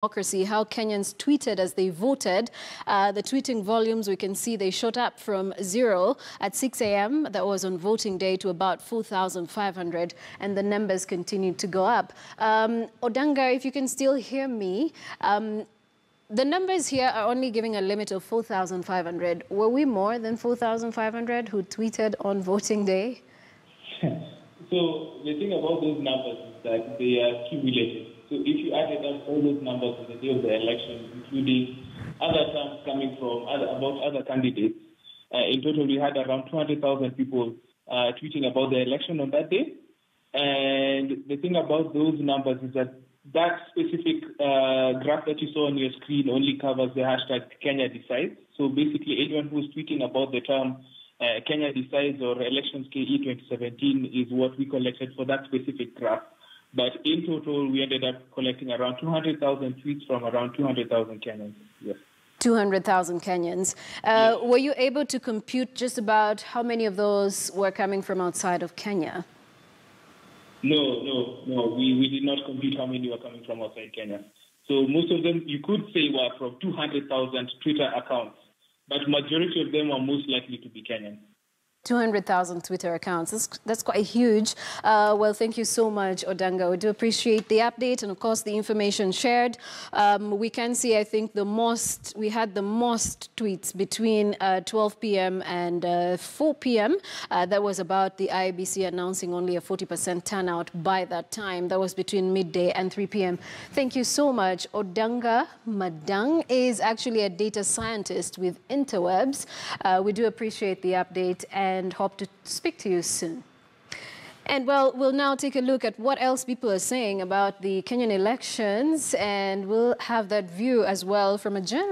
democracy, how Kenyans tweeted as they voted. The tweeting volumes, we can see they shot up from 0 at 6 a.m. that was on voting day to about 4,500, and the numbers continued to go up. Odanga, if you can still hear me, the numbers here are only giving a limit of 4,500. Were we more than 4,500 who tweeted on voting day? So the thing about those numbers is that they are cumulative. So if you added up all those numbers on the day of the election, including other terms coming from about other candidates, in total we had around 200,000 people tweeting about the election on that day. And the thing about those numbers is that that specific graph that you saw on your screen only covers the hashtag Kenya Decides. So basically anyone who's tweeting about the term Kenya Decides or Elections KE 2017 is what we collected for that specific graph. But in total, we ended up collecting around 200,000 tweets from around 200,000 Kenyans. Yes. 200,000 Kenyans. Yes. Were you able to compute just about how many of those were coming from outside of Kenya? No. We did not compute how many were coming from outside Kenya. So most of them, you could say, were from 200,000 Twitter accounts, but majority of them are most likely to be Kenyan. 200,000 Twitter accounts. That's quite huge. Well, thank you so much, Odanga. We do appreciate the update and, of course, the information shared. We can see, I think, we had the most tweets between 12 p.m. and 4 p.m. That was about the IEBC announcing only a 40% turnout by that time. That was between midday and 3 p.m. Thank you so much. Odanga Madang is actually a data scientist with Interwebs. We do appreciate the update and hope to speak to you soon. And well, we'll now take a look at what else people are saying about the Kenyan elections, and we'll have that view as well from a journalist.